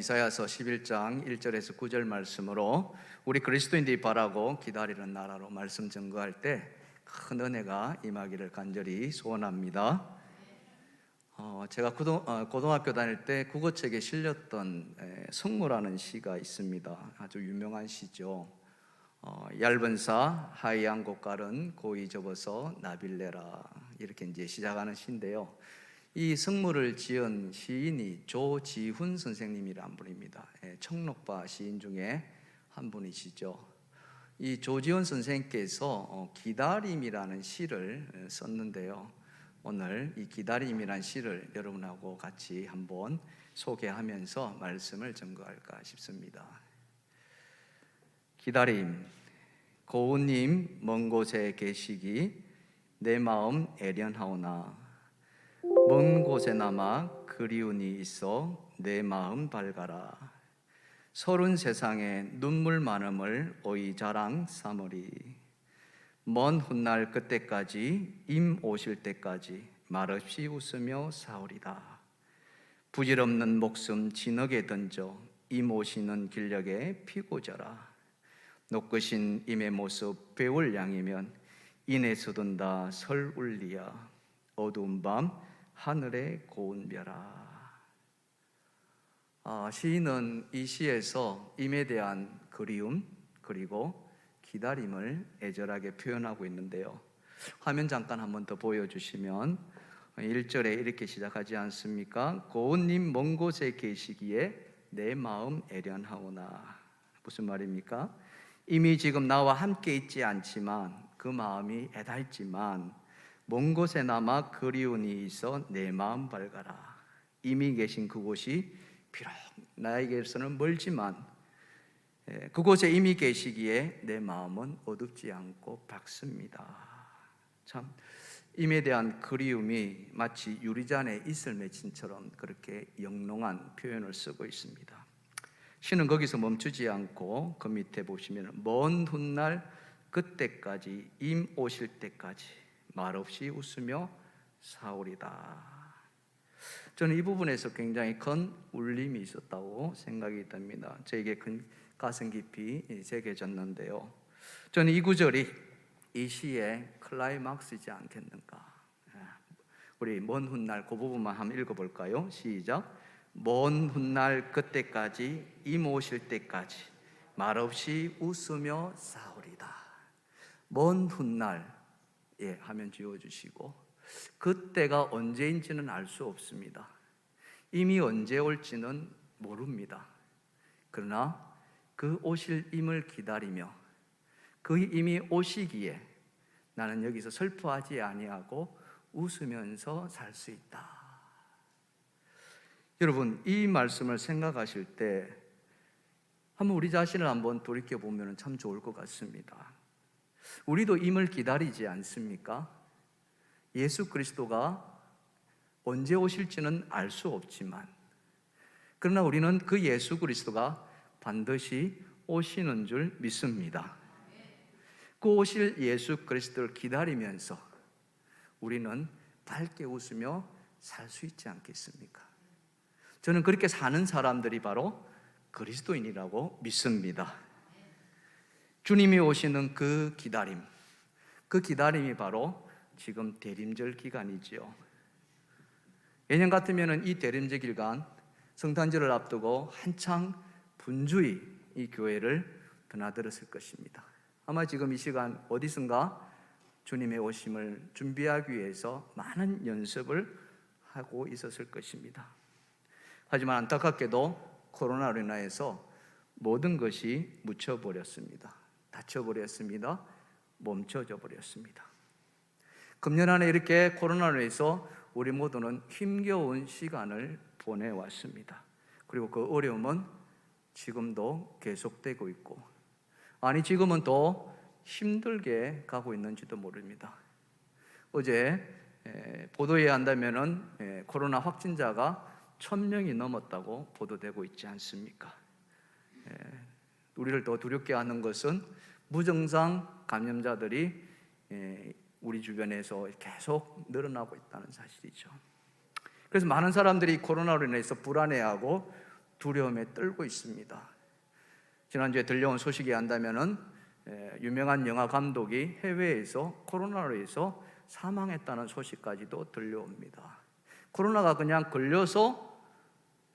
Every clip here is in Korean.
이사야서 11장 1절에서 9절 말씀으로 우리 그리스도인들이 바라고 기다리는 나라로 말씀 증거할 때 큰 은혜가 임하기를 간절히 소원합니다. 제가 고등학교 다닐 때 국어책에 실렸던 성무라는 시가 있습니다. 아주 유명한 시죠. 얇은 사 하얀 곳갈은 고이 접어서 나빌레라, 이렇게 이제 시작하는 시인데요. 이 성무를 지은 시인이 조지훈 선생님이란 분입니다. 청록파 시인 중에 한 분이시죠. 이 조지훈 선생님께서 기다림이라는 시를 썼는데요. 오늘 이 기다림이라는 시를 여러분하고 같이 한번 소개하면서 말씀을 전거할까 싶습니다. 기다림. 고운님 먼 곳에 계시기 내 마음 애련하오나 먼 곳에나마 그리운이 있어 내 마음 밝아라. 서른 세상에 눈물 많음을 오이 자랑 삼으리. 먼 훗날 그때까지 임 오실 때까지 말없이 웃으며 사오리다. 부질없는 목숨 진흙에 던져 임 오시는 길녘에 피고져라. 녹으신 임의 모습 배울 양이면 인에서 든다 설 울리야. 어두운 밤 하늘의 고운 별아. 시인은 이 시에서 임에 대한 그리움 그리고 기다림을 애절하게 표현하고 있는데요. 화면 잠깐 한번 더 보여주시면 1절에 이렇게 시작하지 않습니까? 고운님 먼 곳에 계시기에 내 마음 애련하오나. 무슨 말입니까? 이미 지금 나와 함께 있지 않지만 그 마음이 애달지만 먼 곳에나마 그리움이 있어 내 마음 밝아라. 이미 계신 그곳이 비록 나에게서는 멀지만 그곳에 이미 계시기에 내 마음은 어둡지 않고 밝습니다. 참 임에 대한 그리움이 마치 유리잔에 이슬 맺힌처럼 그렇게 영롱한 표현을 쓰고 있습니다. 시는 거기서 멈추지 않고 그 밑에 보시면 먼 훗날 그때까지 임 오실 때까지 말없이 웃으며 사오리다. 저는 이 부분에서 굉장히 큰 울림이 있었다고 생각이 듭니다. 저에게 큰 가슴 깊이 새겨졌는데요. 저는 이 구절이 이 시의 클라이막스이지 않겠는가. 우리 먼 훗날 그 부분만 한번 읽어볼까요? 시작. 먼 훗날 그때까지 임 오실 때까지 말없이 웃으며 사오리다. 먼 훗날, 화면 지워주시고, 그때가 언제인지는 알 수 없습니다. 이미 언제 올지는 모릅니다. 그러나 그 오실 임을 기다리며 그 임이 오시기에 나는 여기서 슬퍼하지 아니하고 웃으면서 살 수 있다. 여러분, 이 말씀을 생각하실 때 한번 우리 자신을 한번 돌이켜보면 참 좋을 것 같습니다. 우리도 임을 기다리지 않습니까? 예수 그리스도가 언제 오실지는 알 수 없지만 그러나 우리는 그 예수 그리스도가 반드시 오시는 줄 믿습니다. 그 오실 예수 그리스도를 기다리면서 우리는 밝게 웃으며 살 수 있지 않겠습니까? 저는 그렇게 사는 사람들이 바로 그리스도인이라고 믿습니다. 주님이 오시는 그 기다림이 바로 지금 대림절 기간이지요. 예년 같으면 이 대림절 기간 성탄절을 앞두고 한창 분주히 이 교회를 드나들었을 것입니다. 아마 지금 이 시간 어디선가 주님의 오심을 준비하기 위해서 많은 연습을 하고 있었을 것입니다. 하지만 안타깝게도 코로나로 인해서 모든 것이 묻혀버렸습니다. 닫혀버렸습니다. 멈춰져 버렸습니다. 금년 안에 이렇게 코로나로 인해서 우리 모두는 힘겨운 시간을 보내왔습니다. 그리고 그 어려움은 지금도 계속되고 있고, 지금은 더 힘들게 가고 있는지도 모릅니다. 어제 보도에 한다면은 코로나 확진자가 1000명이 넘었다고 보도되고 있지 않습니까? 우리를 더 두렵게 하는 것은 무증상 감염자들이 우리 주변에서 계속 늘어나고 있다는 사실이죠. 그래서 많은 사람들이 코로나로 인해서 불안해하고 두려움에 떨고 있습니다. 지난주에 들려온 소식이 한다면은 유명한 영화 감독이 해외에서 코로나로 인해서 사망했다는 소식까지도 들려옵니다. 코로나가 그냥 걸려서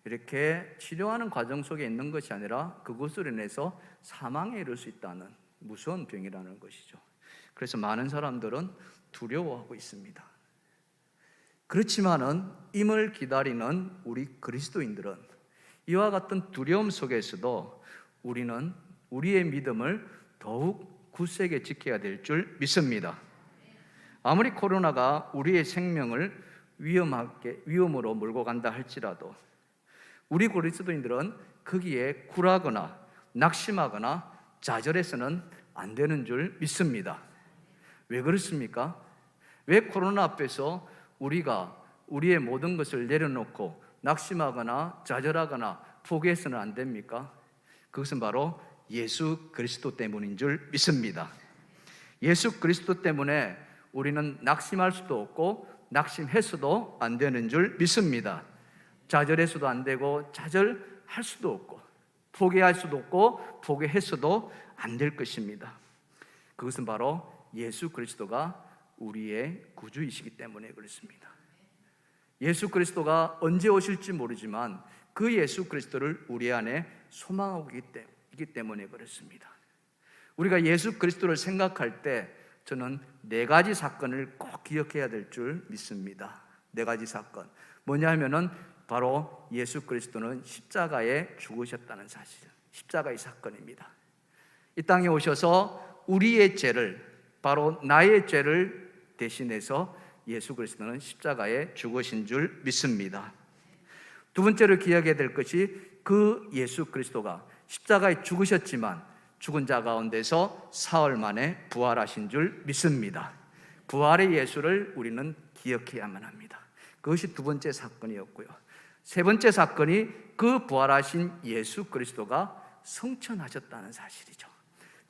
이렇게 치료하는 과정 속에 있는 것이 아니라 그것으로 인해서 사망에 이를 수 있다는 무서운 병이라는 것이죠. 그래서 많은 사람들은 두려워하고 있습니다. 그렇지만은 임을 기다리는 우리 그리스도인들은 이와 같은 두려움 속에서도 우리는 우리의 믿음을 더욱 굳세게 지켜야 될 줄 믿습니다. 아무리 코로나가 우리의 생명을 위험으로 몰고 간다 할지라도 우리 그리스도인들은 거기에 굴하거나 낙심하거나 좌절해서는 안 되는 줄 믿습니다. 왜 그렇습니까? 왜 코로나 앞에서 우리가 우리의 모든 것을 내려놓고 낙심하거나 좌절하거나 포기해서는 안 됩니까? 그것은 바로 예수 그리스도 때문인 줄 믿습니다. 예수 그리스도 때문에 우리는 낙심할 수도 없고 낙심해서도 안 되는 줄 믿습니다. 좌절해서도 안 되고 좌절할 수도 없고 포기할 수도 없고 포기해서도 안 될 것입니다. 그것은 바로 예수 그리스도가 우리의 구주이시기 때문에 그렇습니다. 예수 그리스도가 언제 오실지 모르지만 그 예수 그리스도를 우리 안에 소망하고 있기 때문에 그렇습니다. 우리가 예수 그리스도를 생각할 때 저는 4가지 사건을 꼭 기억해야 될 줄 믿습니다. 4가지 사건. 뭐냐 하면은 바로 예수 그리스도는 십자가에 죽으셨다는 사실, 십자가의 사건입니다. 이 땅에 오셔서 우리의 죄를, 바로 나의 죄를 대신해서 예수 그리스도는 십자가에 죽으신 줄 믿습니다. 두 번째로 기억해야 될 것이 그 예수 그리스도가 십자가에 죽으셨지만 죽은 자 가운데서 사흘 만에 부활하신 줄 믿습니다. 부활의 예수를 우리는 기억해야만 합니다. 그것이 두 번째 사건이었고요. 세 번째 사건이 그 부활하신 예수 그리스도가 승천하셨다는 사실이죠.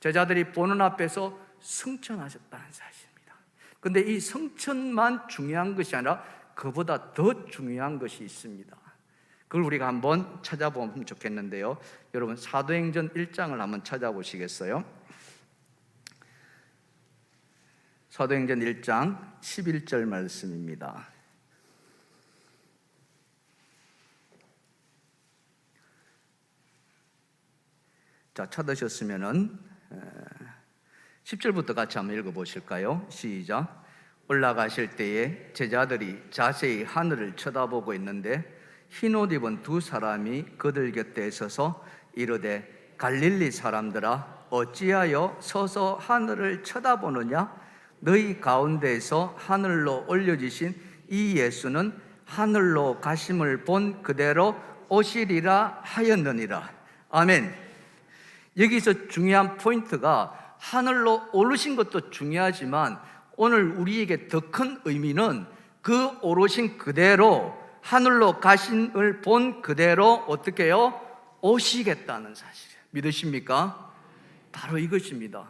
제자들이 보는 앞에서 승천하셨다는 사실입니다. 그런데 이 승천만 중요한 것이 아니라 그보다 더 중요한 것이 있습니다. 그걸 우리가 한번 찾아보면 좋겠는데요. 여러분 사도행전 1장을 한번 찾아보시겠어요? 사도행전 1장 11절 말씀입니다. 자, 찾으셨으면은 10절부터 같이 한번 읽어보실까요? 시작. 올라가실 때에 제자들이 자세히 하늘을 쳐다보고 있는데 흰옷 입은 2사람이 그들 곁에 서서 이르되 갈릴리 사람들아 어찌하여 서서 하늘을 쳐다보느냐? 너희 가운데에서 하늘로 올려지신 이 예수는 하늘로 가심을 본 그대로 오시리라 하였느니라. 아멘. 여기서 중요한 포인트가 하늘로 오르신 것도 중요하지만 오늘 우리에게 더 큰 의미는 그 오르신 그대로 하늘로 가심을 본 그대로 어떻게 해요? 오시겠다는 사실 믿으십니까? 바로 이것입니다.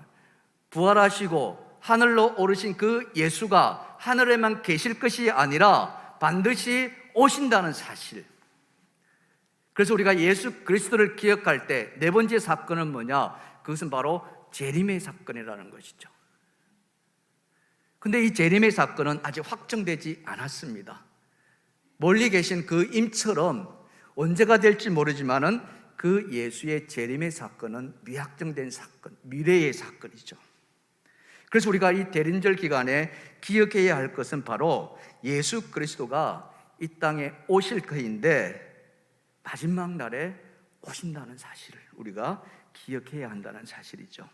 부활하시고 하늘로 오르신 그 예수가 하늘에만 계실 것이 아니라 반드시 오신다는 사실. 그래서 우리가 예수 그리스도를 기억할 때 네 번째 사건은 뭐냐? 그것은 바로 재림의 사건이라는 것이죠. 근데 이 재림의 사건은 아직 확정되지 않았습니다. 멀리 계신 그 임처럼 언제가 될지 모르지만은 그 예수의 재림의 사건은 미확정된 사건, 미래의 사건이죠. 그래서 우리가 이 대림절 기간에 기억해야 할 것은 바로 예수 그리스도가 이 땅에 오실 터인데 마지막 날에 오신다는 사실을 우리가 기억해야 한다는 사실이죠.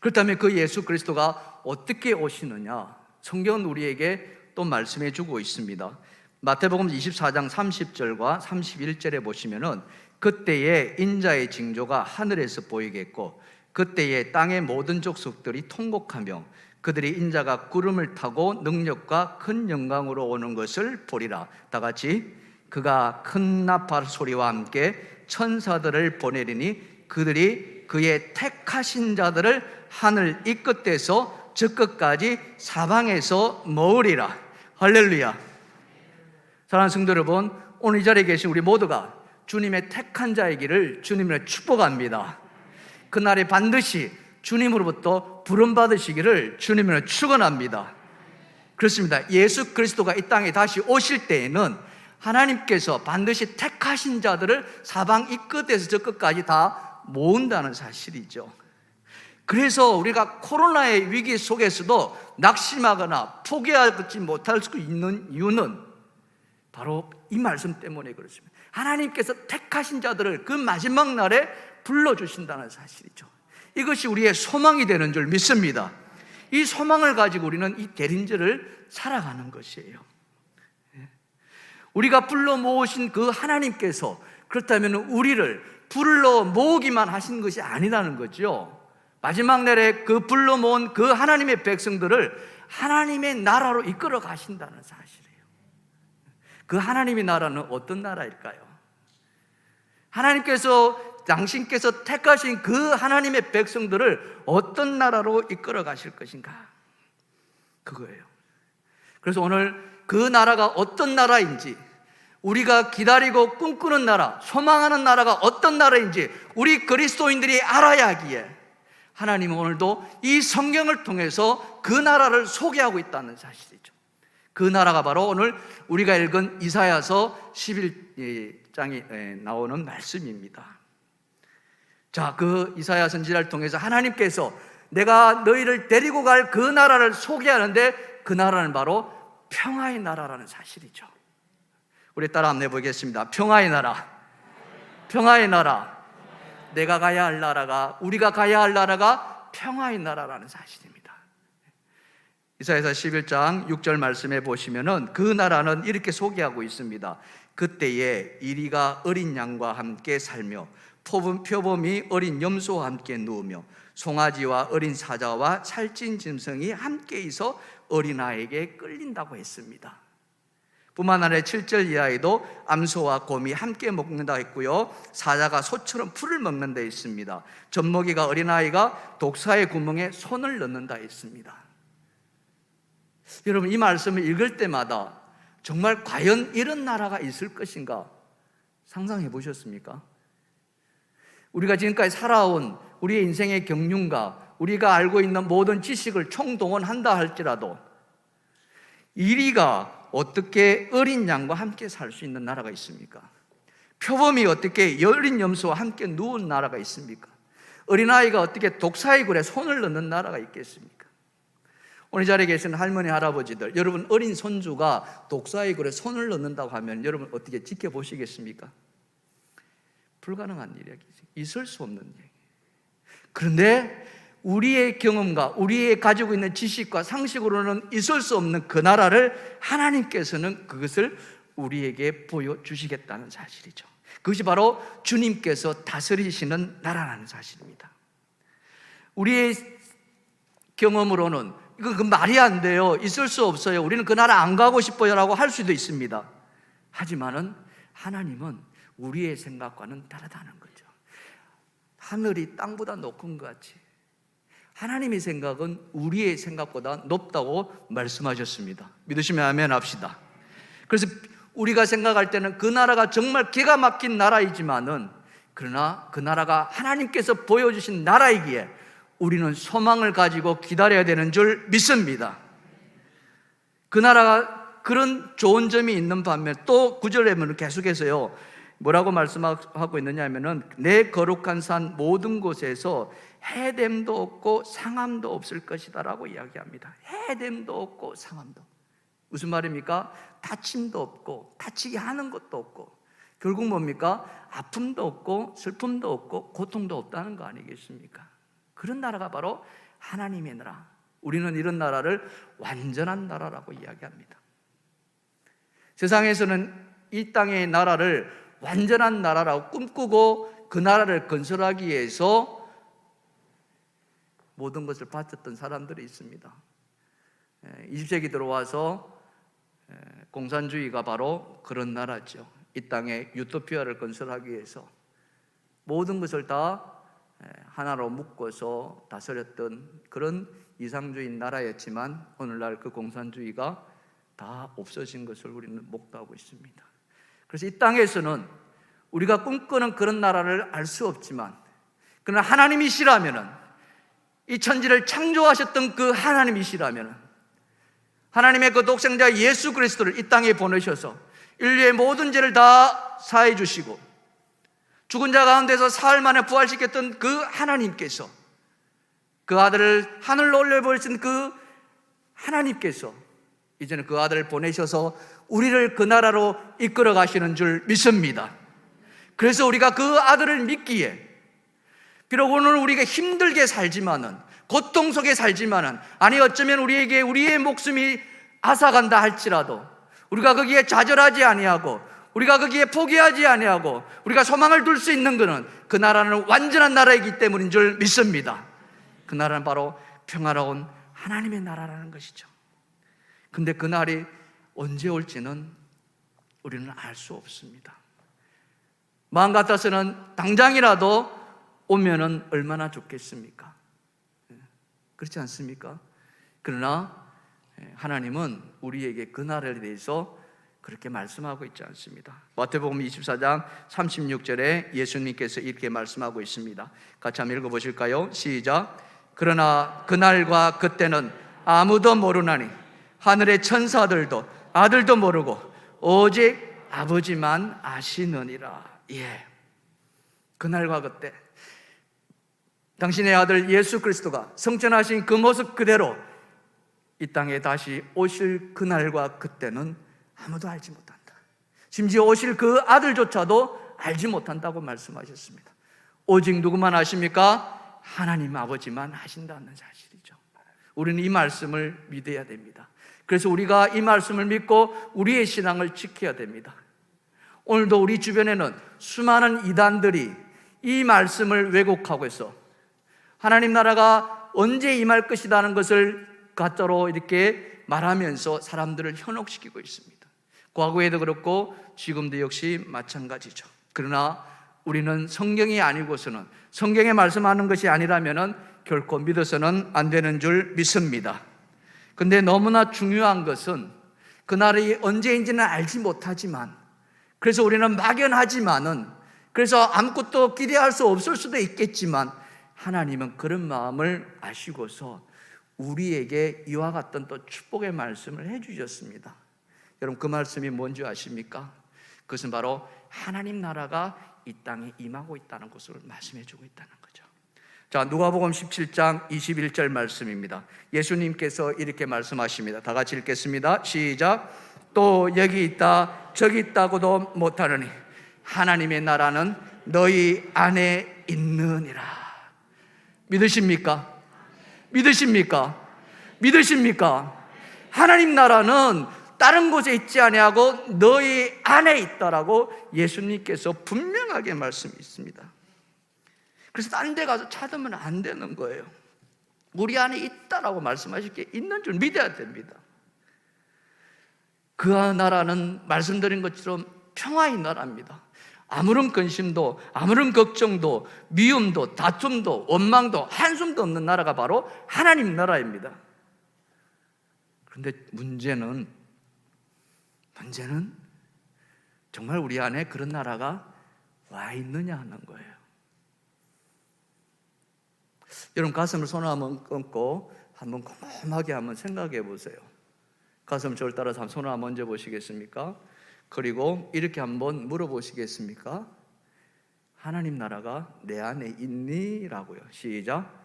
그렇다면 그 예수 그리스도가 어떻게 오시느냐? 성경은 우리에게 또 말씀해 주고 있습니다. 마태복음 24장 30절과 31절에 보시면은 그때에 인자의 징조가 하늘에서 보이겠고 그때에 땅의 모든 족속들이 통곡하며 그들이 인자가 구름을 타고 능력과 큰 영광으로 오는 것을 보리라. 다 같이 그가 큰 나팔 소리와 함께 천사들을 보내리니 그들이 그의 택하신 자들을 하늘 이 끝에서 저 끝까지 사방에서 모으리라. 할렐루야. 사랑하는 성도 여러분, 오늘 이 자리에 계신 우리 모두가 주님의 택한 자이기를 주님을 축복합니다. 그날에 반드시 주님으로부터 부름받으시기를 주님을 축원합니다. 그렇습니다. 예수 그리스도가 이 땅에 다시 오실 때에는 하나님께서 반드시 택하신 자들을 사방 이 끝에서 저 끝까지 다 모은다는 사실이죠. 그래서 우리가 코로나의 위기 속에서도 낙심하거나 포기하지 못할 수 있는 이유는 바로 이 말씀 때문에 그렇습니다. 하나님께서 택하신 자들을 그 마지막 날에 불러주신다는 사실이죠. 이것이 우리의 소망이 되는 줄 믿습니다. 이 소망을 가지고 우리는 이 대림절을 살아가는 것이에요. 우리가 불러 모으신 그 하나님께서 그렇다면 우리를 불러 모으기만 하신 것이 아니라는 거죠. 마지막 날에 그 불러 모은 그 하나님의 백성들을 하나님의 나라로 이끌어 가신다는 사실이에요. 그 하나님의 나라는 어떤 나라일까요? 당신께서 택하신 그 하나님의 백성들을 어떤 나라로 이끌어 가실 것인가? 그거예요. 그래서 오늘 그 나라가 어떤 나라인지, 우리가 기다리고 꿈꾸는 나라, 소망하는 나라가 어떤 나라인지 우리 그리스도인들이 알아야 하기에 하나님은 오늘도 이 성경을 통해서 그 나라를 소개하고 있다는 사실이죠. 그 나라가 바로 오늘 우리가 읽은 이사야서 11장에 나오는 말씀입니다. 자, 그 이사야 선지자를 통해서 하나님께서 내가 너희를 데리고 갈 그 나라를 소개하는데 그 나라는 바로 평화의 나라라는 사실이죠. 우리 따라 한번 해보겠습니다. 평화의 나라, 평화의 나라. 내가 가야 할 나라가, 우리가 가야 할 나라가 평화의 나라라는 사실입니다. 이사야서 11장 6절 말씀해 보시면은 그 나라는 이렇게 소개하고 있습니다. 그때에 이리가 어린 양과 함께 살며 표범이 어린 염소와 함께 누우며 송아지와 어린 사자와 살찐 짐승이 함께 있어 어린아이에게 끌린다고 했습니다. 뿐만 아니라 7절 이하에도 암소와 곰이 함께 먹는다 했고요, 사자가 소처럼 풀을 먹는다 했습니다. 젖먹이가 어린아이가 독사의 구멍에 손을 넣는다 했습니다. 여러분, 이 말씀을 읽을 때마다 정말 과연 이런 나라가 있을 것인가 상상해 보셨습니까? 우리가 지금까지 살아온 우리의 인생의 경륜과 우리가 알고 있는 모든 지식을 총동원한다 할지라도 이리가 어떻게 어린 양과 함께 살 수 있는 나라가 있습니까? 표범이 어떻게 어린 염소와 함께 누운 나라가 있습니까? 어린아이가 어떻게 독사의 굴에 손을 넣는 나라가 있겠습니까? 오늘 자리에 계시는 할머니, 할아버지들, 여러분 어린 손주가 독사의 굴에 손을 넣는다고 하면 여러분 어떻게 지켜보시겠습니까? 불가능한 일이죠. 있을 수 없는 얘기. 그런데 우리의 경험과 우리의 가지고 있는 지식과 상식으로는 있을 수 없는 그 나라를 하나님께서는 그것을 우리에게 보여주시겠다는 사실이죠. 그것이 바로 주님께서 다스리시는 나라라는 사실입니다. 우리의 경험으로는 이거 말이 안 돼요, 있을 수 없어요, 우리는 그 나라 안 가고 싶어요 라고 할 수도 있습니다. 하지만은 하나님은 우리의 생각과는 다르다는 거죠. 하늘이 땅보다 높은 것 같이 하나님의 생각은 우리의 생각보다 높다고 말씀하셨습니다. 믿으시면 아멘 합시다. 그래서 우리가 생각할 때는 그 나라가 정말 기가 막힌 나라이지만은, 그러나 그 나라가 하나님께서 보여주신 나라이기에 우리는 소망을 가지고 기다려야 되는 줄 믿습니다. 그 나라가 그런 좋은 점이 있는 반면 또 9절에 보면 계속해서요, 뭐라고 말씀하고 있느냐 하면은 내 거룩한 산 모든 곳에서 해됨도 없고 상함도 없을 것이다 라고 이야기합니다. 해됨도 없고 상함도. 무슨 말입니까? 다침도 없고 다치게 하는 것도 없고, 결국 뭡니까? 아픔도 없고 슬픔도 없고 고통도 없다는 거 아니겠습니까? 그런 나라가 바로 하나님의 나라. 우리는 이런 나라를 완전한 나라라고 이야기합니다. 세상에서는 이 땅의 나라를 완전한 나라라고 꿈꾸고 그 나라를 건설하기 위해서 모든 것을 바쳤던 사람들이 있습니다. 20세기 들어와서 공산주의가 바로 그런 나라죠. 이 땅에 유토피아를 건설하기 위해서 모든 것을 다 하나로 묶어서 다스렸던 그런 이상주의 나라였지만 오늘날 그 공산주의가 다 없어진 것을 우리는 목도하고 있습니다. 그래서 이 땅에서는 우리가 꿈꾸는 그런 나라를 알 수 없지만, 그러나 하나님이시라면은, 이 천지를 창조하셨던 그 하나님이시라면은, 하나님의 그 독생자 예수 그리스도를 이 땅에 보내셔서 인류의 모든 죄를 다 사해 주시고 죽은 자 가운데서 사흘 만에 부활시켰던 그 하나님께서, 그 아들을 하늘로 올려보신 그 하나님께서 이제는 그 아들을 보내셔서 우리를 그 나라로 이끌어 가시는 줄 믿습니다. 그래서 우리가 그 아들을 믿기에, 비록 오늘 우리가 힘들게 살지만은, 고통 속에 살지만은, 아니 어쩌면 우리에게 우리의 목숨이 앗아간다 할지라도 우리가 거기에 좌절하지 아니하고, 우리가 거기에 포기하지 아니하고, 우리가 소망을 둘 수 있는 것은 그 나라는 완전한 나라이기 때문인 줄 믿습니다. 그 나라는 바로 평화로운 하나님의 나라라는 것이죠. 근데 그 날이 언제 올지는 우리는 알 수 없습니다. 마음 같아서는 당장이라도 오면은 얼마나 좋겠습니까? 그렇지 않습니까? 그러나 하나님은 우리에게 그 날에 대해서 그렇게 말씀하고 있지 않습니다. 마태복음 24장 36절에 예수님께서 이렇게 말씀하고 있습니다. 같이 한번 읽어보실까요? 시작. 그러나 그날과 그때는 아무도 모르나니 하늘의 천사들도 아들도 모르고 오직 아버지만 아시느니라. 예, 그날과 그때, 당신의 아들 예수 그리스도가 성천하신 그 모습 그대로 이 땅에 다시 오실 그날과 그때는 아무도 알지 못한다. 심지어 오실 그 아들조차도 알지 못한다고 말씀하셨습니다. 오직 누구만 아십니까? 하나님 아버지만 아신다는 사실이죠. 우리는 이 말씀을 믿어야 됩니다. 그래서 우리가 이 말씀을 믿고 우리의 신앙을 지켜야 됩니다. 오늘도 우리 주변에는 수많은 이단들이 이 말씀을 왜곡하고 있어 하나님 나라가 언제 임할 것이라는 것을 가짜로 이렇게 말하면서 사람들을 현혹시키고 있습니다. 과거에도 그렇고 지금도 역시 마찬가지죠. 그러나 우리는 성경이 아니고서는, 성경에 말씀하는 것이 아니라면 결코 믿어서는 안 되는 줄 믿습니다. 근데 너무나 중요한 것은 그날이 언제인지는 알지 못하지만, 그래서 우리는 막연하지만은, 그래서 아무것도 기대할 수 없을 수도 있겠지만 하나님은 그런 마음을 아시고서 우리에게 이와 같은 또 축복의 말씀을 해주셨습니다. 여러분, 그 말씀이 뭔지 아십니까? 그것은 바로 하나님 나라가 이 땅에 임하고 있다는 것을 말씀해주고 있다는 거죠. 자, 누가복음 17장 21절 말씀입니다. 예수님께서 이렇게 말씀하십니다. 다 같이 읽겠습니다. 시작. 또 여기 있다 저기 있다고도 못하느니 하나님의 나라는 너희 안에 있느니라. 믿으십니까? 믿으십니까? 믿으십니까? 하나님 나라는 다른 곳에 있지 아니하고 너희 안에 있다라고 예수님께서 분명하게 말씀했습니다. 그래서 딴 데 가서 찾으면 안 되는 거예요. 우리 안에 있다라고 말씀하실 게 있는 줄 믿어야 됩니다. 그 나라는 말씀드린 것처럼 평화의 나라입니다. 아무런 근심도, 아무런 걱정도, 미움도, 다툼도, 원망도, 한숨도 없는 나라가 바로 하나님 나라입니다. 그런데 문제는 정말 우리 안에 그런 나라가 와 있느냐 하는 거예요. 여러분, 가슴을 손 한번 얹고 한번 곰곰하게 한번 생각해 보세요. 가슴 저를 따라서 한번 손을 한번 얹어 보시겠습니까? 그리고 이렇게 한번 물어보시겠습니까? 하나님 나라가 내 안에 있니? 라고요. 시작.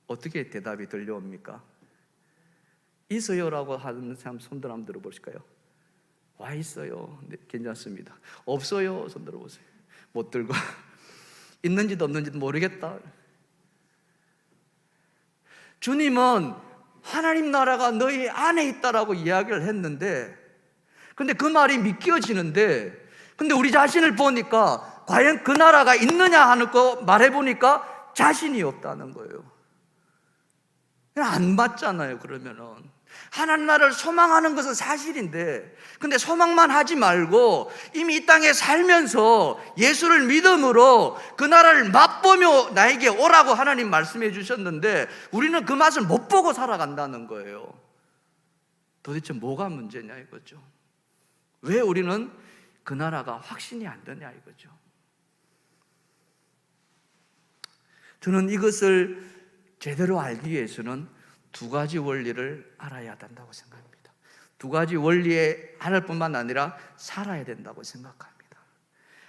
어떻게 대답이 들려옵니까? 있어요 라고 하는 사람 손들 한번 들어보실까요? 와 있어요. 네, 괜찮습니다. 없어요. 손 들어보세요. 못 들고 있는지도 없는지도 모르겠다. 주님은 하나님 나라가 너희 안에 있다라고 이야기를 했는데, 근데 그 말이 믿겨지는데, 근데 우리 자신을 보니까 과연 그 나라가 있느냐 하는 거 말해보니까 자신이 없다는 거예요. 안 맞잖아요. 그러면은 하나님 나라를 소망하는 것은 사실인데, 근데 소망만 하지 말고 이미 이 땅에 살면서 예수를 믿음으로 그 나라를 맛보며 나에게 오라고 하나님 말씀해 주셨는데 우리는 그 맛을 못 보고 살아간다는 거예요. 도대체 뭐가 문제냐 이거죠. 왜 우리는 그 나라가 확신이 안 되냐 이거죠. 저는 이것을 제대로 알기 위해서는 두 가지 원리를 알아야 된다고 생각합니다. 두 가지 원리에 알을 뿐만 아니라 살아야 된다고 생각합니다.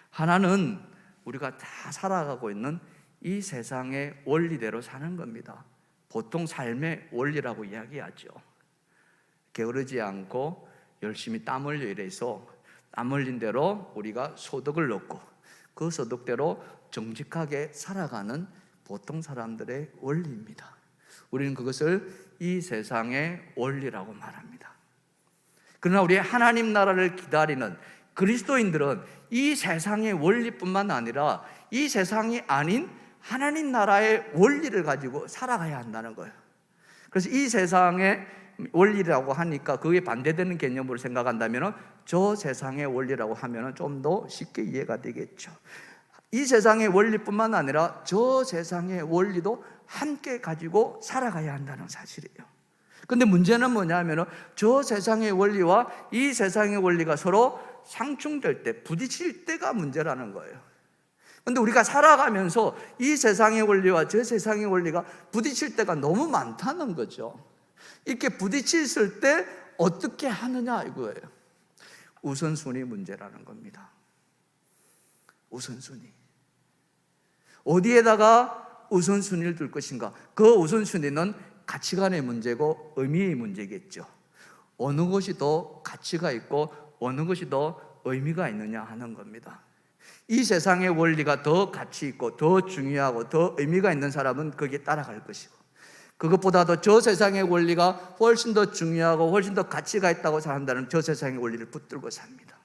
하나는 우리가 다 살아가고 있는 이 세상의 원리대로 사는 겁니다. 보통 삶의 원리라고 이야기하죠. 게으르지 않고 열심히 땀 흘려 일해서 땀 흘린 대로 우리가 소득을 얻고 그 소득대로 정직하게 살아가는 보통 사람들의 원리입니다. 우리는 그것을 이 세상의 원리라고 말합니다. 그러나 우리 하나님 나라를 기다리는 그리스도인들은 이 세상의 원리뿐만 아니라 이 세상이 아닌 하나님 나라의 원리를 가지고 살아가야 한다는 거예요. 그래서 이 세상의 원리라고 하니까 그게 반대되는 개념으로 생각한다면 저 세상의 원리라고 하면 좀 더 쉽게 이해가 되겠죠. 이 세상의 원리뿐만 아니라 저 세상의 원리도 함께 가지고 살아가야 한다는 사실이에요. 근데 문제는 뭐냐면 저 세상의 원리와 이 세상의 원리가 서로 상충될 때, 부딪힐 때가 문제라는 거예요. 근데 우리가 살아가면서 이 세상의 원리와 저 세상의 원리가 부딪힐 때가 너무 많다는 거죠. 이렇게 부딪혔을 때 어떻게 하느냐 이거예요. 우선순위 문제라는 겁니다. 우선순위. 어디에다가 우선순위를 둘 것인가? 그 우선순위는 가치관의 문제고 의미의 문제겠죠. 어느 것이 더 가치가 있고 어느 것이 더 의미가 있느냐 하는 겁니다. 이 세상의 원리가 더 가치 있고 더 중요하고 더 의미가 있는 사람은 거기에 따라갈 것이고, 그것보다도 저 세상의 원리가 훨씬 더 중요하고 훨씬 더 가치가 있다고 사람들은 저 세상의 원리를 붙들고 삽니다.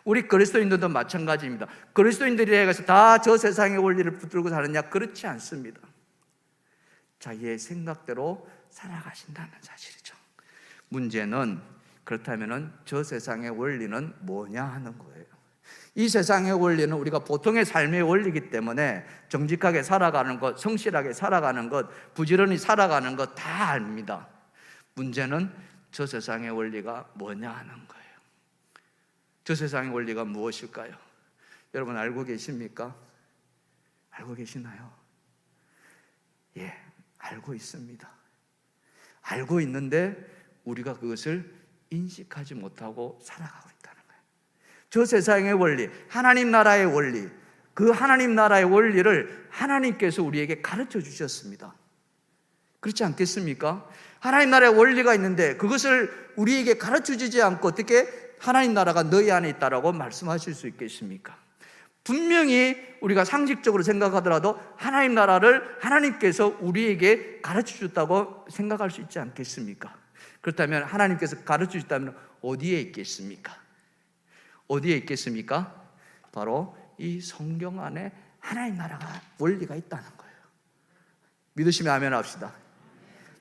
우리 그리스도인들도 마찬가지입니다. 그리스도인들이 해서 다 저 세상의 원리를 붙들고 사느냐? 그렇지 않습니다. 자기의 생각대로 살아가신다는 사실이죠. 문제는 그렇다면 저 세상의 원리는 뭐냐 하는 거예요. 이 세상의 원리는 우리가 보통의 삶의 원리이기 때문에 정직하게 살아가는 것, 성실하게 살아가는 것, 부지런히 살아가는 것 다 압니다. 문제는 저 세상의 원리가 뭐냐 하는 거예요. 저 세상의 원리가 무엇일까요? 여러분 알고 계십니까? 알고 계시나요? 예, 알고 있습니다. 알고 있는데 우리가 그것을 인식하지 못하고 살아가고 있다는 거예요. 저 세상의 원리, 하나님 나라의 원리, 그 하나님 나라의 원리를 하나님께서 우리에게 가르쳐 주셨습니다. 그렇지 않겠습니까? 하나님 나라의 원리가 있는데 그것을 우리에게 가르쳐 주지 않고 어떻게 하나님 나라가 너희 안에 있다라고 말씀하실 수 있겠습니까? 분명히 우리가 상식적으로 생각하더라도 하나님 나라를 하나님께서 우리에게 가르쳐 줬다고 생각할 수 있지 않겠습니까? 그렇다면 하나님께서 가르쳐 주셨다면 어디에 있겠습니까? 어디에 있겠습니까? 바로 이 성경 안에 하나님 나라가 원리가 있다는 거예요. 믿으시면 아멘 합시다.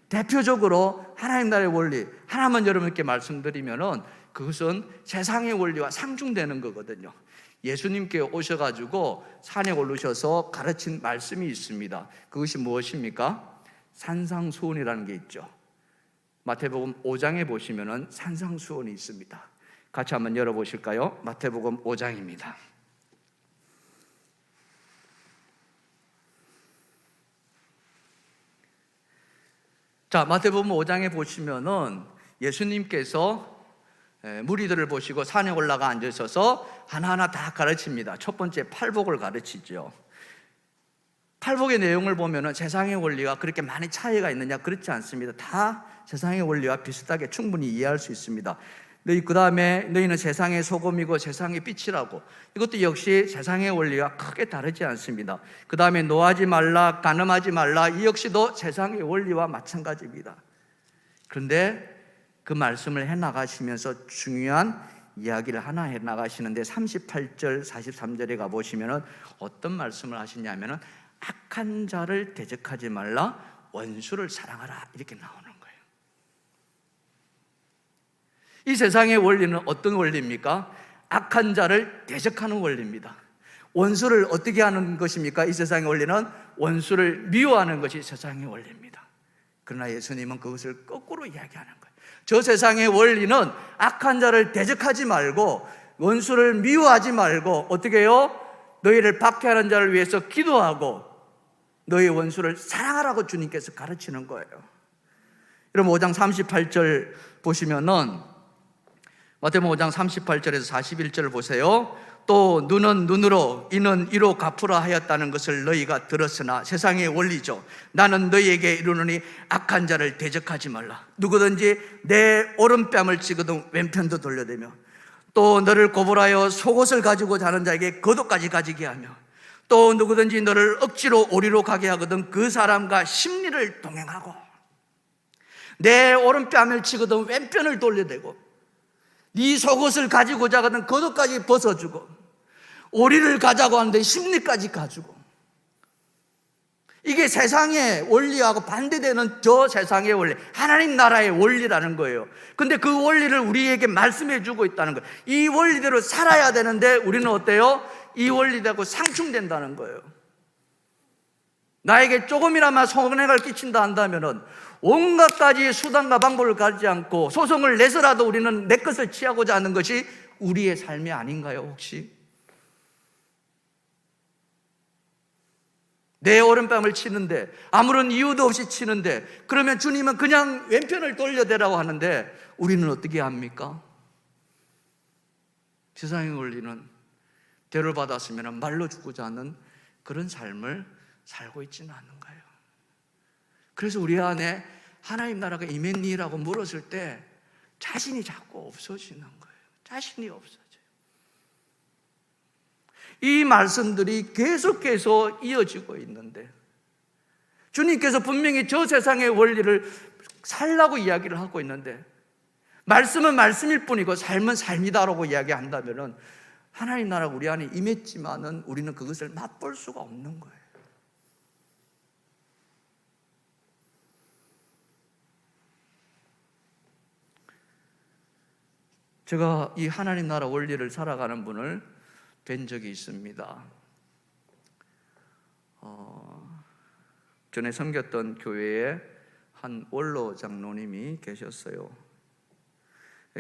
대표적으로 하나님 나라의 원리 하나만 여러분께 말씀드리면은 그것은 세상의 원리와 상충되는 거거든요. 예수님께 오셔가지고 산에 오르셔서 가르친 말씀이 있습니다. 그것이 무엇입니까? 산상수훈이라는 게 있죠. 마태복음 5장에 보시면은 산상수훈이 있습니다. 같이 한번 열어보실까요? 마태복음 5장입니다. 자, 마태복음 5장에 보시면은 예수님께서 무리들을 보시고 산에 올라가 앉으셔서 하나하나 다 가르칩니다. 첫 번째 팔복을 가르치죠. 팔복의 내용을 보면은 세상의 원리가 그렇게 많이 차이가 있느냐? 그렇지 않습니다. 다 세상의 원리와 비슷하게 충분히 이해할 수 있습니다. 그 다음에 너희는 세상의 소금이고 세상의 빛이라고, 이것도 역시 세상의 원리와 크게 다르지 않습니다. 그 다음에 노하지 말라, 간음하지 말라, 이 역시도 세상의 원리와 마찬가지입니다. 그런데 그 말씀을 해나가시면서 중요한 이야기를 하나 해나가시는데 38절 43절에 가보시면 어떤 말씀을 하시냐면 악한 자를 대적하지 말라, 원수를 사랑하라, 이렇게 나오는 거예요. 이 세상의 원리는 어떤 원리입니까? 악한 자를 대적하는 원리입니다. 원수를 어떻게 하는 것입니까? 이 세상의 원리는 원수를 미워하는 것이 세상의 원리입니다. 그러나 예수님은 그것을 거꾸로 이야기하는 거예요. 저 세상의 원리는 악한 자를 대적하지 말고 원수를 미워하지 말고 어떻게 해요? 너희를 박해하는 자를 위해서 기도하고 너희 원수를 사랑하라고 주님께서 가르치는 거예요. 여러분 5장 38절 보시면은 마태복음 5장 38절에서 41절을 보세요. 또 눈은 눈으로 이는 이로 갚으라 하였다는 것을 너희가 들었으나 세상의 원리죠. 나는 너희에게 이르노니 악한 자를 대적하지 말라. 누구든지 내 오른뺨을 치거든 왼편도 돌려대며 또 너를 고불하여 속옷을 가지고 자는 자에게 겉옷까지 가지게 하며 또 누구든지 너를 억지로 오리로 가게 하거든 그 사람과 심리를 동행하고 내 오른뺨을 치거든 왼편을 돌려대고 네 속옷을 가지고 자거든 겉옷까지 벗어주고 오리를 가자고 하는데 심리까지 가지고 이게 세상의 원리하고 반대되는 저 세상의 원리, 하나님 나라의 원리라는 거예요. 근데 그 원리를 우리에게 말씀해 주고 있다는 거예요. 이 원리대로 살아야 되는데 우리는 어때요? 이 원리대로 상충된다는 거예요. 나에게 조금이나마 손해를 끼친다 한다면은 온갖 가지 수단과 방법을 가지지 않고 소송을 내서라도 우리는 내 것을 취하고자 하는 것이 우리의 삶이 아닌가요? 혹시 내 오른뺨을 치는데 아무런 이유도 없이 치는데 그러면 주님은 그냥 왼편을 돌려대라고 하는데 우리는 어떻게 합니까? 세상의 원리는 죄를 받았으면 말로 죽고자 하는 그런 삶을 살고 있지는 않은가요? 그래서 우리 안에 하나님 나라가 임했니라고 물었을 때 자신이 자꾸 없어지는 거예요. 자신이 없어져요. 이 말씀들이 계속해서 이어지고 있는데 주님께서 분명히 저 세상의 원리를 살라고 이야기를 하고 있는데 말씀은 말씀일 뿐이고 삶은 삶이다라고 이야기한다면 하나님 나라가 우리 안에 임했지만은 우리는 그것을 맛볼 수가 없는 거예요. 제가 이 하나님 나라 원리를 살아가는 분을 뵌 적이 있습니다. 전에 섬겼던 교회에 한 원로 장로님이 계셨어요.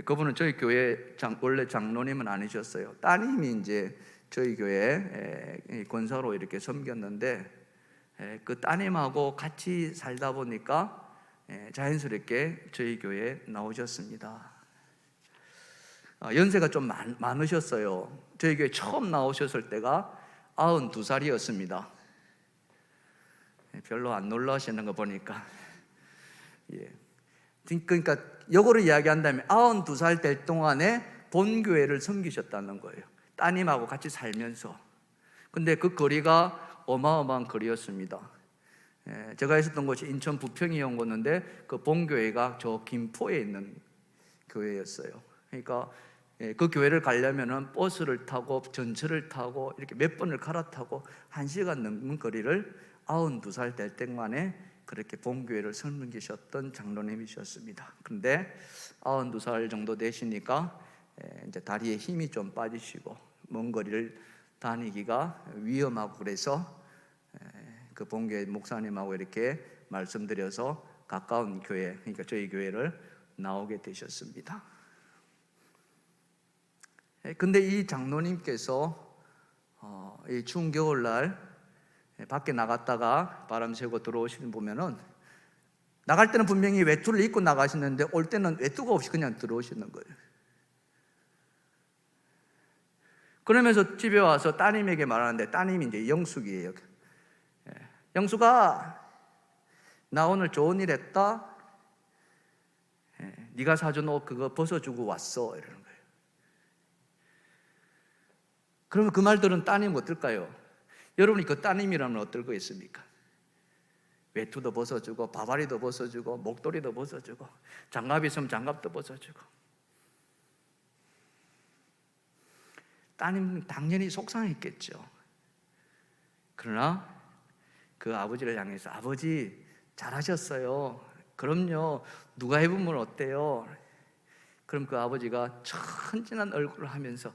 그분은 저희 교회 원래 장로님은 아니셨어요. 따님이 이제 저희 교회 권사로 이렇게 섬겼는데 그 따님하고 같이 살다 보니까 자연스럽게 저희 교회에 나오셨습니다. 연세가 좀 많으셨어요. 저희 교회 처음 나오셨을 때가 92살이었습니다. 별로 안 놀라시는 거 보니까. 그러니까 역으로 이야기한다면 92살 될 동안에 본교회를 섬기셨다는 거예요. 따님하고 같이 살면서. 근데 그 거리가 어마어마한 거리였습니다. 제가 있었던 곳이 인천 부평이었는데 그 본교회가 저 김포에 있는 교회였어요. 그러니까 그 교회를 가려면은 버스를 타고 전철을 타고 이렇게 몇 번을 갈아타고 1시간 넘는 거리를 92살 될 때만에 그렇게 본교회를 섬기셨던 장로님이셨습니다. 그런데 92살 정도 되시니까 이제 다리에 힘이 좀 빠지시고 먼 거리를 다니기가 위험하고 그래서 그 본교회 목사님하고 이렇게 말씀드려서 가까운 교회, 그러니까 저희 교회를 나오게 되셨습니다. 근데 이 장로님께서 이 추운 겨울날 밖에 나갔다가 바람 쐬고 들어오시는 보면은 나갈 때는 분명히 외투를 입고 나가시는데 올 때는 외투가 없이 그냥 들어오시는 거예요. 그러면서 집에 와서 따님에게 말하는데 따님이 이제 영숙이에요. 영숙아, 나 오늘 좋은 일 했다. 네가 사준 옷 그거 벗어주고 왔어. 이러는 거예요. 그러면 그 말 들은 따님 어떨까요? 여러분이 그 따님이라면 어떨 거겠습니까? 외투도 벗어주고 바바리도 벗어주고 목도리도 벗어주고 장갑이 있으면 장갑도 벗어주고. 따님은 당연히 속상했겠죠. 그러나 그 아버지를 향해서 아버지 잘하셨어요. 그럼요. 누가 해보면 어때요? 그럼 그 아버지가 천진한 얼굴을 하면서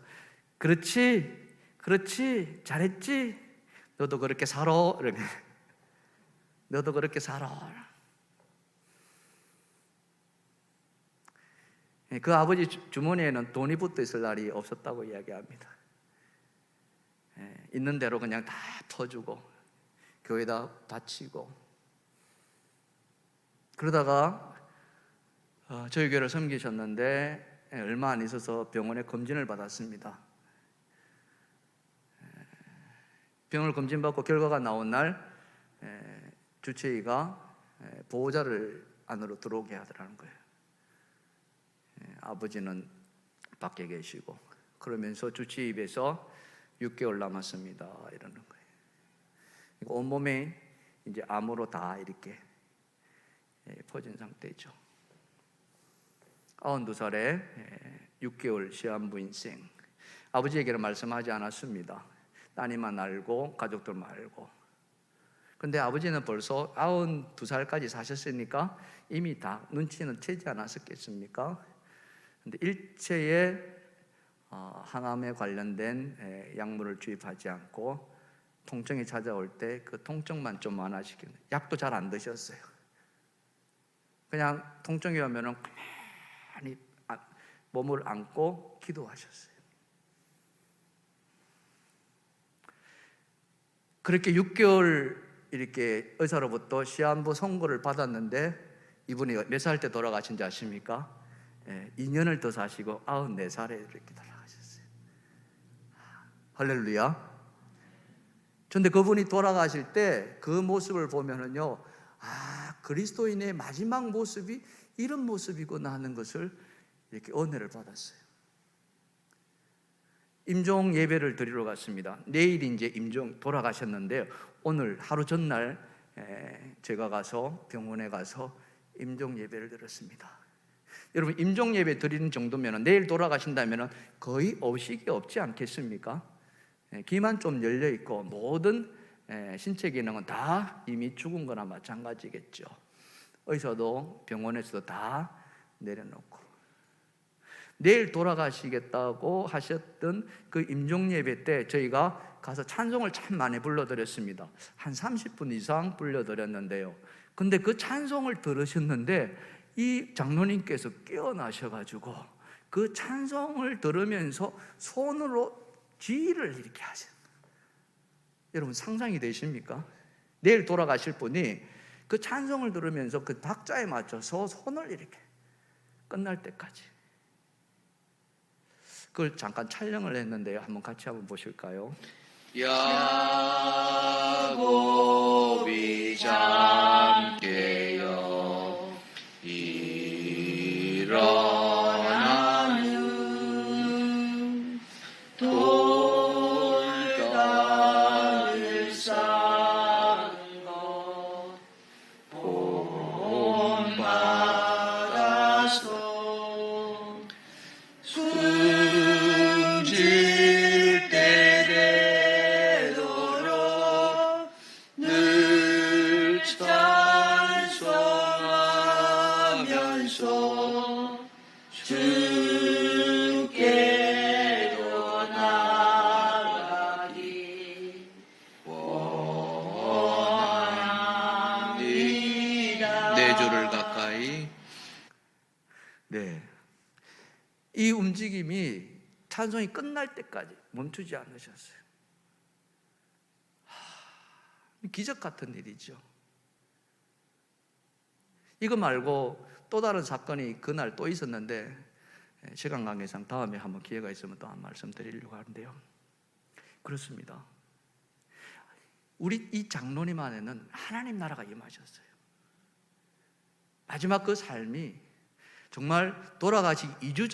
그렇지 잘했지, 너도 그렇게 살아. 너도 그렇게 살아. 그 아버지 주머니에는 돈이 붙어 있을 날이 없었다고 이야기합니다. 있는 대로 그냥 다 퍼주고 교회에다 바치고, 그러다가 저희 교회를 섬기셨는데 얼마 안 있어서 병원에 검진을 받았습니다. 병을 검진받고 결과가 나온 날 주치의가 보호자를 안으로 들어오게 하더라는 거예요. 아버지는 밖에 계시고, 그러면서 주치의 입에서 6개월 남았습니다 이러는 거예요. 온몸에 이제 암으로 다 이렇게 퍼진 상태죠. 92살에 6개월 시한부 인생. 아버지에게는 말씀하지 않았습니다. 따님만 알고 가족들만 알고. 근데 아버지는 벌써 92살까지 사셨으니까 이미 다 눈치는 채지 않았었겠습니까? 근데 일체의 항암에 관련된 약물을 주입하지 않고 통증이 찾아올 때 그 통증만 좀 완화시키는, 약도 잘 안 드셨어요. 그냥 통증이 오면은 가만히 몸을 안고 기도하셨어요. 그렇게 6개월 이렇게 의사로부터 시한부 선고를 받았는데, 이분이 몇 살 때 돌아가신지 아십니까? 2년을 더 사시고 94살에 이렇게 돌아가셨어요. 할렐루야. 그런데 그분이 돌아가실 때 그 모습을 보면은요, 그리스도인의 마지막 모습이 이런 모습이구나 하는 것을 이렇게 은혜를 받았어요. 임종 예배를 드리러 갔습니다. 내일이 이제 임종 돌아가셨는데, 오늘 하루 전날 제가 가서 병원에 가서 임종 예배를 드렸습니다. 여러분, 임종 예배 드리는 정도면 내일 돌아가신다면 거의 의식이 없지 않겠습니까? 귀만 좀 열려 있고 모든 신체 기능은 다 이미 죽은 거나 마찬가지겠죠. 의사도 병원에서도 다 내려놓고, 내일 돌아가시겠다고 하셨던 그 임종 예배 때 저희가 가서 찬송을 참 많이 불러드렸습니다. 한 30분 이상 불러드렸는데요. 근데 그 찬송을 들으셨는데 이 장로님께서 깨어나셔가지고 그 찬송을 들으면서 손으로 쥐를 이렇게 하세요. 여러분, 상상이 되십니까? 내일 돌아가실 분이 그 찬송을 들으면서 그 박자에 맞춰서 손을 이렇게 끝날 때까지. 그걸 잠깐 촬영을 했는데요. 한번 같이 한번 보실까요? 야곱이 잠깨어 일어나는 돌담을 쌓은 것 본받아서 숨질 때 되도록 늘 찬송하면서 주께로 나가기 원합니다. 네 주를 가까이. 네, 이 움직임이 찬송이 끝날 때까지 멈추지 않으셨어요. 기적 같은 일이죠. 이거 말고 또 다른 사건이 그날 또 있었는데, 시간 관계상 다음에 한번 기회가 있으면 또 한 말씀 드리려고 하는데요. 그렇습니다. 우리 이 장로님 안에는 하나님 나라가 임하셨어요. 마지막 그 삶이 정말 돌아가시기 2주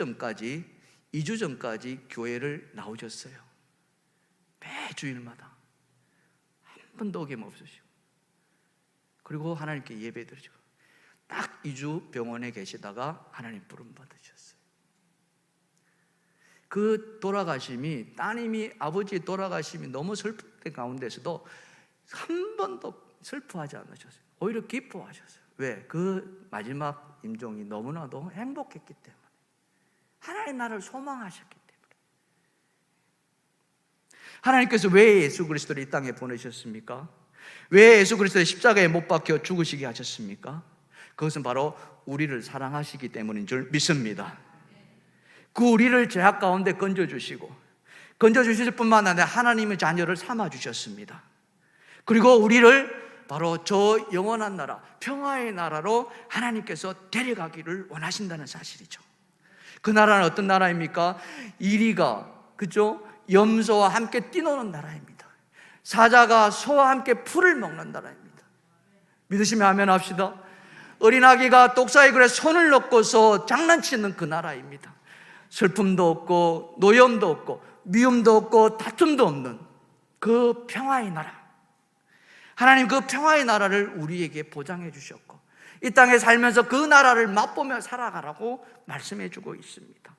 전까지 교회를 나오셨어요. 매 주일마다 한 번도 어김없으시고, 그리고 하나님께 예배드리고, 딱 2주 병원에 계시다가 하나님 부름 받으셨어요. 그 돌아가심이, 따님이 아버지 돌아가심이 너무 슬플 때 가운데서도 한 번도 슬퍼하지 않으셨어요. 오히려 기뻐하셨어요. 왜? 그 마지막 임종이 너무나도 행복했기 때문에, 하나님 나라를 소망하셨기 때문에. 하나님께서 왜 예수 그리스도를 이 땅에 보내셨습니까? 왜 예수 그리스도의 십자가에 못 박혀 죽으시게 하셨습니까? 그것은 바로 우리를 사랑하시기 때문인 줄 믿습니다. 그 우리를 죄악 가운데 건져주실 뿐만 아니라 하나님의 자녀를 삼아주셨습니다. 그리고 우리를 바로 저 영원한 나라, 평화의 나라로 하나님께서 데려가기를 원하신다는 사실이죠. 그 나라는 어떤 나라입니까? 이리가, 그죠? 염소와 함께 뛰노는 나라입니다. 사자가 소와 함께 풀을 먹는 나라입니다. 믿으시면 아멘 합시다. 어린아기가 독사의 굴에 손을 넣고서 장난치는 그 나라입니다. 슬픔도 없고 노염도 없고 미움도 없고 다툼도 없는 그 평화의 나라. 하나님 그 평화의 나라를 우리에게 보장해 주셨고 이 땅에 살면서 그 나라를 맛보며 살아가라고 말씀해 주고 있습니다.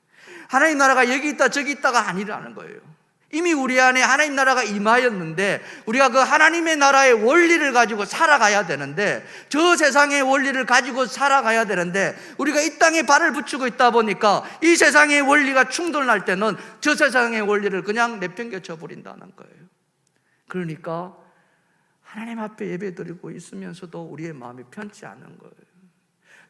하나님 나라가 여기 있다 저기 있다가 아니라는 거예요. 이미 우리 안에 하나님 나라가 임하였는데 우리가 그 하나님의 나라의 원리를 가지고 살아가야 되는데, 저 세상의 원리를 가지고 살아가야 되는데 우리가 이 땅에 발을 붙이고 있다 보니까 이 세상의 원리가 충돌할 때는 저 세상의 원리를 그냥 내팽개쳐 버린다는 거예요. 그러니까 하나님 앞에 예배드리고 있으면서도 우리의 마음이 편치 않은 거예요.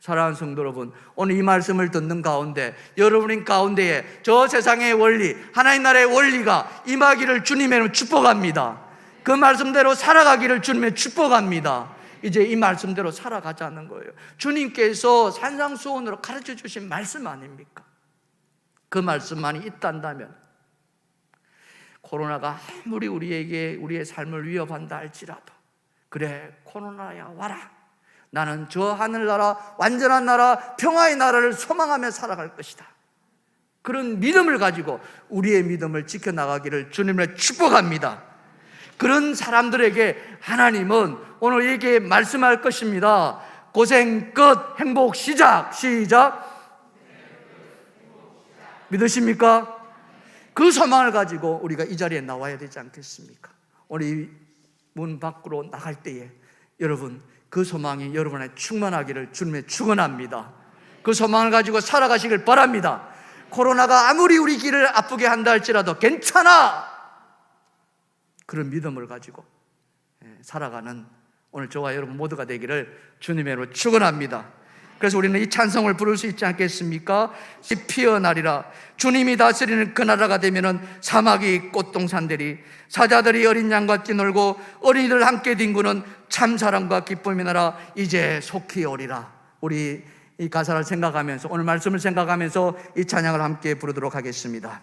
사랑하는 성도 여러분, 오늘 이 말씀을 듣는 가운데 여러분 가운데에 저 세상의 원리, 하나님 나라의 원리가 임하기를 주님의 축복합니다. 그 말씀대로 살아가기를 주님의 축복합니다. 이제 이 말씀대로 살아가자는 거예요. 주님께서 산상수훈으로 가르쳐 주신 말씀 아닙니까? 그 말씀만이 있단다면 코로나가 아무리 우리에게 우리의 삶을 위협한다 할지라도 그래 코로나야 와라, 나는 저 하늘나라 완전한 나라 평화의 나라를 소망하며 살아갈 것이다. 그런 믿음을 가지고 우리의 믿음을 지켜나가기를 주님을 축복합니다. 그런 사람들에게 하나님은 오늘 이렇게 말씀할 것입니다. 고생 끝, 행복 시작. 믿으십니까? 그 소망을 가지고 우리가 이 자리에 나와야 되지 않겠습니까? 오늘 문 밖으로 나갈 때에 여러분 그 소망이 여러분의 충만하기를 주님의 축원합니다. 그 소망을 가지고 살아가시길 바랍니다. 코로나가 아무리 우리 길을 아프게 한다 할지라도 괜찮아, 그런 믿음을 가지고 살아가는 오늘 저와 여러분 모두가 되기를 주님으로 축원합니다. 그래서 우리는 이 찬송을 부를 수 있지 않겠습니까? 피어나리라. 주님이 다스리는 그 나라가 되면은 사막이 꽃동산들이, 사자들이 어린 양과 뛰놀고 어린이들 함께 뒹구는 참 사랑과 기쁨의 나라 이제 속히 오리라. 우리 이 가사를 생각하면서 오늘 말씀을 생각하면서 이 찬양을 함께 부르도록 하겠습니다.